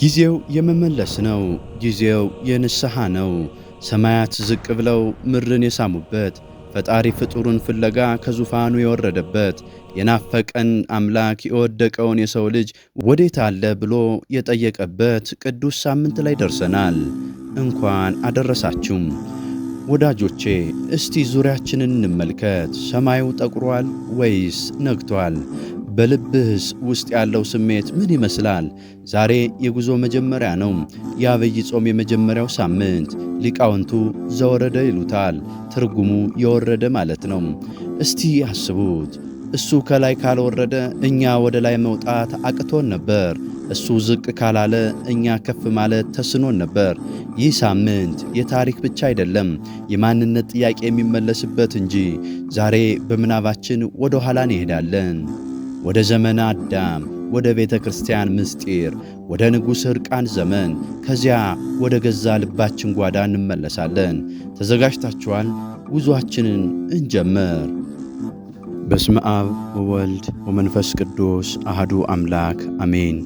ጊዜው የመመለስ ነው። ጊዜው የንስሐ ነው። ሰማያት ዝቅ ብለው ምድርን የሳሙበት፣ ፈጣሪ ፍጡሩን ፍለጋ ከዙፋኑ የወረደበት፣ የናፈቀን አምላክ የወደቀውን የሰው ልጅ ወዴት አለ ብሎ የጠየቀበት ቅዱስ ሳምንት ላይ ደርሰናል። እንኳን አደረሳችሁም ወዳጆቼ። እስቲ ዙሪያችንን እንመልከት። ሰማዩ ጠቁሯል ወይስ ነግቷል? በልብህስ ውስጥ ያለው ስሜት ምን ይመስላል? ዛሬ የጉዞ መጀመሪያ ነው። የአብይ ጾም የመጀመሪያው ሳምንት። ሊቃውንቱ ዘወረደ ይሉታል። ትርጉሙ የወረደ ማለት ነው። እስቲ አስቡት። እሱ ከላይ ካልወረደ እኛ ወደ ላይ መውጣት አቅቶን ነበር። እሱ ዝቅ ካላለ እኛ ከፍ ማለት ተስኖን ነበር። ይህ ሳምንት የታሪክ ብቻ አይደለም፣ የማንነት ጥያቄ የሚመለስበት እንጂ። ዛሬ በምናባችን ወደ ኋላ እንሄዳለን። ወደ ዘመነ አዳም፣ ወደ ቤተ ክርስቲያን ምስጢር፣ ወደ ንጉሥ ዕርቃን ዘመን፣ ከዚያ ወደ ገዛ ልባችን ጓዳ እንመለሳለን። ተዘጋጅታችኋል? ጉዞአችንን እንጀምር። በስመ አብ ወወልድ ወመንፈስ ቅዱስ አህዱ አምላክ አሜን።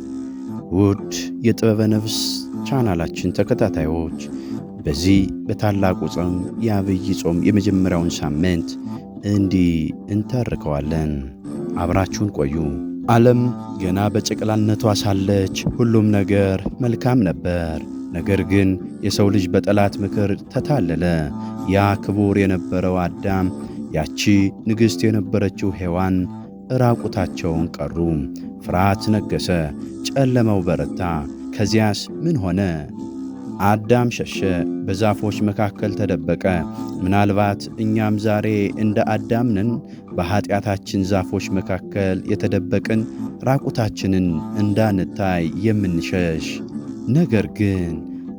ውድ የጥበበ ነፍስ ቻናላችን ተከታታዮች፣ በዚህ በታላቁ ጾም የአብይ ጾም የመጀመሪያውን ሳምንት እንዲህ እንተርከዋለን። አብራችሁን ቆዩ። ዓለም ገና በጨቅላነቷ ሳለች ሁሉም ነገር መልካም ነበር። ነገር ግን የሰው ልጅ በጠላት ምክር ተታለለ። ያ ክቡር የነበረው አዳም፣ ያቺ ንግሥት የነበረችው ሔዋን ራቁታቸውን ቀሩ። ፍርሃት ነገሰ፣ ጨለመው በረታ። ከዚያስ ምን ሆነ? አዳም ሸሸ፣ በዛፎች መካከል ተደበቀ። ምናልባት እኛም ዛሬ እንደ አዳም ነን፣ በኀጢአታችን ዛፎች መካከል የተደበቅን፣ ራቁታችንን እንዳንታይ የምንሸሽ። ነገር ግን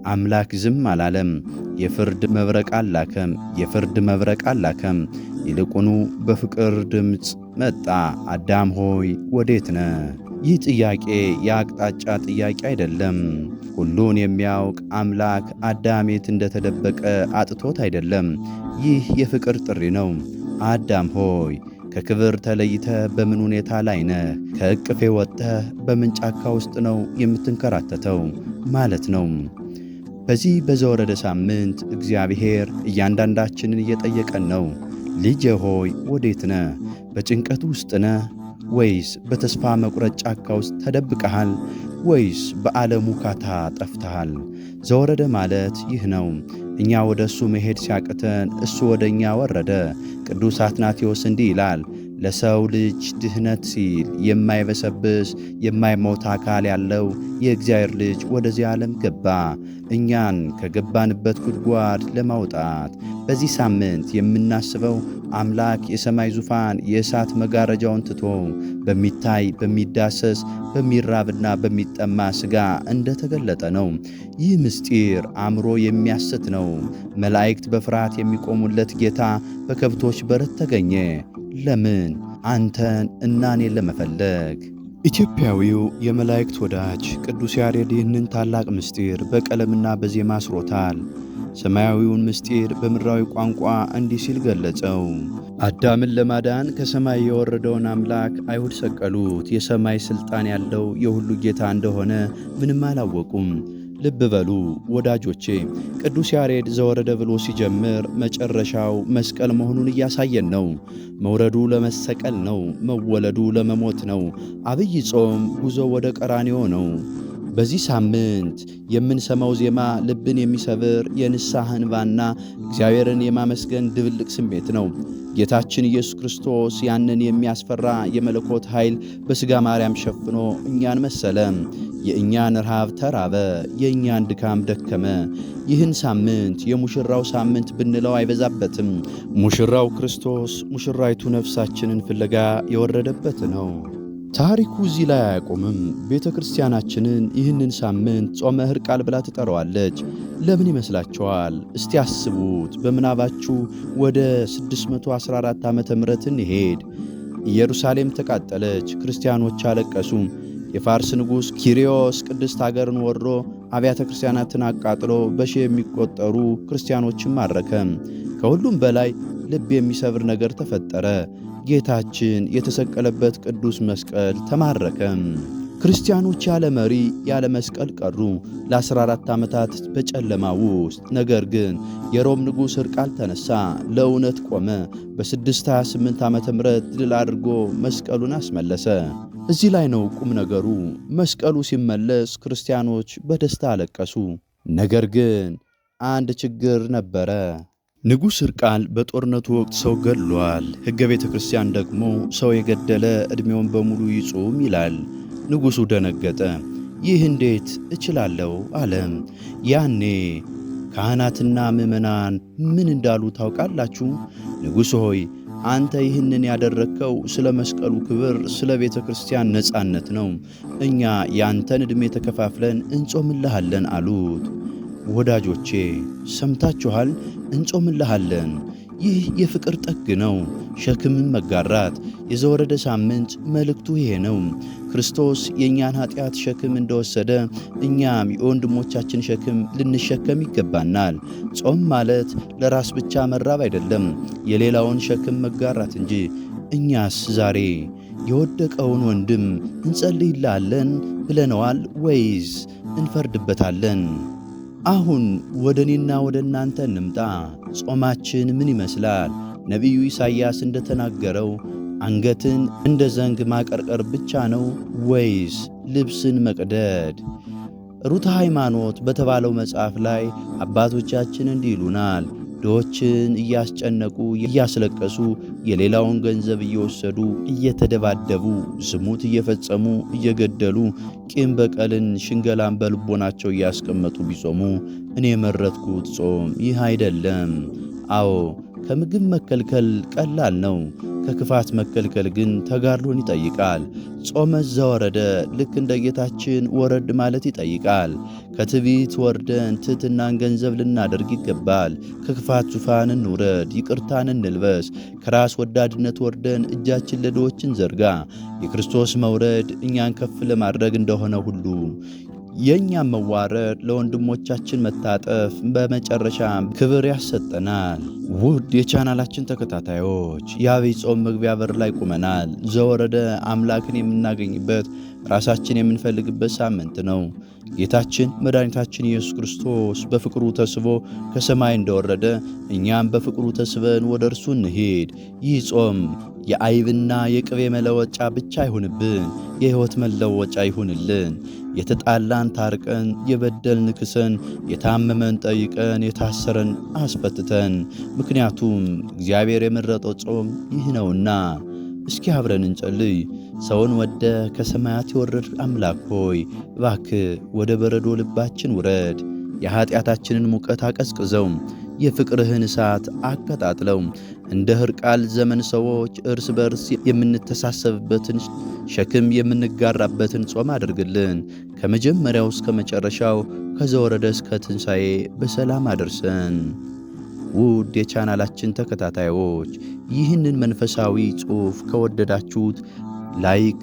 አምላክ ዝም አላለም። የፍርድ መብረቅ አላከም። ይልቁኑ በፍቅር ድምፅ መጣ። አዳም ሆይ ወዴት ነህ? ይህ ጥያቄ የአቅጣጫ ጥያቄ አይደለም። ሁሉን የሚያውቅ አምላክ አዳም የት እንደተደበቀ አጥቶት አይደለም። ይህ የፍቅር ጥሪ ነው። አዳም ሆይ ከክብር ተለይተህ በምን ሁኔታ ላይ ነህ? ከእቅፌ ወጥተህ በምን ጫካ ውስጥ ነው የምትንከራተተው ማለት ነው። በዚህ በዘወረደ ሳምንት እግዚአብሔር እያንዳንዳችንን እየጠየቀን ነው። ልጄ ሆይ ወዴት ነህ? በጭንቀት ውስጥ ነህ? ወይስ በተስፋ መቁረጥ ጫካ ውስጥ ተደብቀሃል? ወይስ በዓለሙ ካታ ጠፍተሃል? ዘወረደ ማለት ይህ ነው። እኛ ወደ እሱ መሄድ ሲያቅተን እሱ ወደ እኛ ወረደ። ቅዱስ አትናቴዎስ እንዲህ ይላል፣ ለሰው ልጅ ድህነት ሲል የማይበሰብስ የማይሞት አካል ያለው የእግዚአብሔር ልጅ ወደዚህ ዓለም ገባ፣ እኛን ከገባንበት ጉድጓድ ለማውጣት። በዚህ ሳምንት የምናስበው አምላክ የሰማይ ዙፋን የእሳት መጋረጃውን ትቶ በሚታይ በሚዳሰስ በሚራብና በሚጠማ ሥጋ እንደተገለጠ ነው። ይህ ምስጢር አእምሮ የሚያስት ነው። መላእክት በፍርሃት የሚቆሙለት ጌታ በከብቶች በረት ተገኘ። ለምን? አንተን እና እኔን ለመፈለግ። ኢትዮጵያዊው የመላእክት ወዳጅ ቅዱስ ያሬድ ይህንን ታላቅ ምስጢር በቀለምና በዜማ አስሮታል። ሰማያዊውን ምስጢር በምድራዊ ቋንቋ እንዲህ ሲል ገለጸው። አዳምን ለማዳን ከሰማይ የወረደውን አምላክ አይሁድ ሰቀሉት። የሰማይ ሥልጣን ያለው የሁሉ ጌታ እንደሆነ ምንም አላወቁም። ልብ በሉ ወዳጆቼ፣ ቅዱስ ያሬድ ዘወረደ ብሎ ሲጀምር መጨረሻው መስቀል መሆኑን እያሳየን ነው። መውረዱ ለመሰቀል ነው፣ መወለዱ ለመሞት ነው። አብይ ጾም ጉዞ ወደ ቀራንዮ ነው። በዚህ ሳምንት የምንሰማው ዜማ ልብን የሚሰብር የንስሐ እንባና እግዚአብሔርን የማመስገን ድብልቅ ስሜት ነው። ጌታችን ኢየሱስ ክርስቶስ ያንን የሚያስፈራ የመለኮት ኃይል በሥጋ ማርያም ሸፍኖ እኛን መሰለ። የእኛን ረሃብ ተራበ፣ የእኛን ድካም ደከመ። ይህን ሳምንት የሙሽራው ሳምንት ብንለው አይበዛበትም። ሙሽራው ክርስቶስ ሙሽራይቱ ነፍሳችንን ፍለጋ የወረደበት ነው። ታሪኩ እዚህ ላይ አያቆምም። ቤተ ክርስቲያናችንን ይህንን ሳምንት ጾመ ሕርቃል ብላ ትጠራዋለች። ለምን ይመስላችኋል? እስቲ አስቡት። በምናባችሁ ወደ 614 ዓመተ ምህረት እንሄድ። ኢየሩሳሌም ተቃጠለች፣ ክርስቲያኖች አለቀሱ። የፋርስ ንጉሥ ኪሪዮስ ቅድስት አገርን ወሮ አብያተ ክርስቲያናትን አቃጥሎ በሺህ የሚቆጠሩ ክርስቲያኖችን ማረከ። ከሁሉም በላይ ልብ የሚሰብር ነገር ተፈጠረ። ጌታችን የተሰቀለበት ቅዱስ መስቀል ተማረከ። ክርስቲያኖች ያለ መሪ ያለ መስቀል ቀሩ ለ14 ዓመታት በጨለማ ውስጥ። ነገር ግን የሮም ንጉሥ ሕርቃል ተነሣ፣ ለእውነት ቆመ። በ628 ዓመተ ምህረት ድል አድርጎ መስቀሉን አስመለሰ። እዚህ ላይ ነው ቁም ነገሩ። መስቀሉ ሲመለስ ክርስቲያኖች በደስታ አለቀሱ። ነገር ግን አንድ ችግር ነበረ። ንጉሥ ሕርቃል በጦርነቱ ወቅት ሰው ገድሏል። ሕገ ቤተ ክርስቲያን ደግሞ ሰው የገደለ ዕድሜውን በሙሉ ይጹም ይላል። ንጉሡ ደነገጠ። ይህ እንዴት እችላለሁ አለ። ያኔ ካህናትና ምዕመናን ምን እንዳሉ ታውቃላችሁ? ንጉሥ ሆይ አንተ ይህንን ያደረግከው ስለ መስቀሉ ክብር፣ ስለ ቤተ ክርስቲያን ነጻነት ነው። እኛ ያንተን ዕድሜ ተከፋፍለን እንጾምልሃለን አሉት። ወዳጆቼ ሰምታችኋል? እንጾምልሃለን። ይህ የፍቅር ጠግ ነው። ሸክምን መጋራት። የዘወረደ ሳምንት መልእክቱ ይሄ ነው። ክርስቶስ የእኛን ኀጢአት ሸክም እንደወሰደ እኛም የወንድሞቻችን ሸክም ልንሸከም ይገባናል። ጾም ማለት ለራስ ብቻ መራብ አይደለም፣ የሌላውን ሸክም መጋራት እንጂ። እኛስ ዛሬ የወደቀውን ወንድም እንጸልይልሃለን ብለነዋል ወይስ እንፈርድበታለን? አሁን ወደ እኔና ወደ እናንተ እንምጣ። ጾማችን ምን ይመስላል? ነቢዩ ኢሳይያስ እንደተናገረው አንገትን እንደ ዘንግ ማቀርቀር ብቻ ነው ወይስ ልብስን መቅደድ? ሩተ ሃይማኖት በተባለው መጽሐፍ ላይ አባቶቻችን እንዲህ ይሉናል። ድሆችን እያስጨነቁ እያስለቀሱ የሌላውን ገንዘብ እየወሰዱ እየተደባደቡ ዝሙት እየፈጸሙ እየገደሉ ቂም በቀልን ሽንገላን በልቦናቸው እያስቀመጡ ቢጾሙ እኔ የመረጥኩት ጾም ይህ አይደለም። አዎ ከምግብ መከልከል ቀላል ነው። ከክፋት መከልከል ግን ተጋድሎን ይጠይቃል። ጾመ ዘወረደ ልክ እንደ ጌታችን ወረድ ማለት ይጠይቃል። ከትዕቢት ወርደን ትሕትናን ገንዘብ ልናደርግ ይገባል። ከክፋት ዙፋን እንውረድ፣ ይቅርታን እንልበስ። ከራስ ወዳድነት ወርደን እጃችን ለድሆች እንዘርጋ። የክርስቶስ መውረድ እኛን ከፍ ለማድረግ እንደሆነ ሁሉ የእኛም መዋረድ ለወንድሞቻችን መታጠፍ በመጨረሻም ክብር ያሰጠናል። ውድ የቻናላችን ተከታታዮች የዐቢይ ጾም መግቢያ በር ላይ ቁመናል። ዘወረደ አምላክን የምናገኝበት ራሳችን የምንፈልግበት ሳምንት ነው። ጌታችን መድኃኒታችን ኢየሱስ ክርስቶስ በፍቅሩ ተስቦ ከሰማይ እንደወረደ እኛም በፍቅሩ ተስበን ወደ እርሱ እንሄድ። ይህ ጾም የአይብና የቅቤ መለወጫ ብቻ አይሁንብን፣ የሕይወት መለወጫ ይሁንልን። የተጣላን ታርቀን፣ የበደልን ክሰን፣ የታመመን ጠይቀን፣ የታሰረን አስፈትተን። ምክንያቱም እግዚአብሔር የመረጠው ጾም ይህ ነውና። እስኪ አብረን እንጸልይ። ሰውን ወደ ከሰማያት የወረድ አምላክ ሆይ እባክህ ወደ በረዶ ልባችን ውረድ። የኀጢአታችንን ሙቀት አቀዝቅዘው፣ የፍቅርህን እሳት አቀጣጥለው። እንደ ሕርቃል ዘመን ሰዎች እርስ በርስ የምንተሳሰብበትን ሸክም የምንጋራበትን ጾም አድርግልን። ከመጀመሪያው እስከ መጨረሻው ከዘወረደ እስከ ትንሣኤ በሰላም አድርሰን። ውድ የቻናላችን ተከታታዮች ይህንን መንፈሳዊ ጽሑፍ ከወደዳችሁት ላይክ፣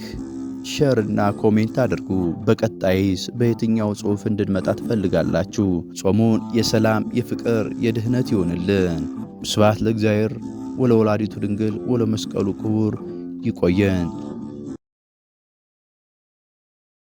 ሼር እና ኮሜንት አድርጉ። በቀጣይስ በየትኛው ጽሑፍ እንድንመጣ ትፈልጋላችሁ? ጾሙን የሰላም የፍቅር የድኅነት ይሆንልን። ስብሐት ለእግዚአብሔር ወለወላዲቱ ድንግል ወለመስቀሉ ክቡር። ይቆየን።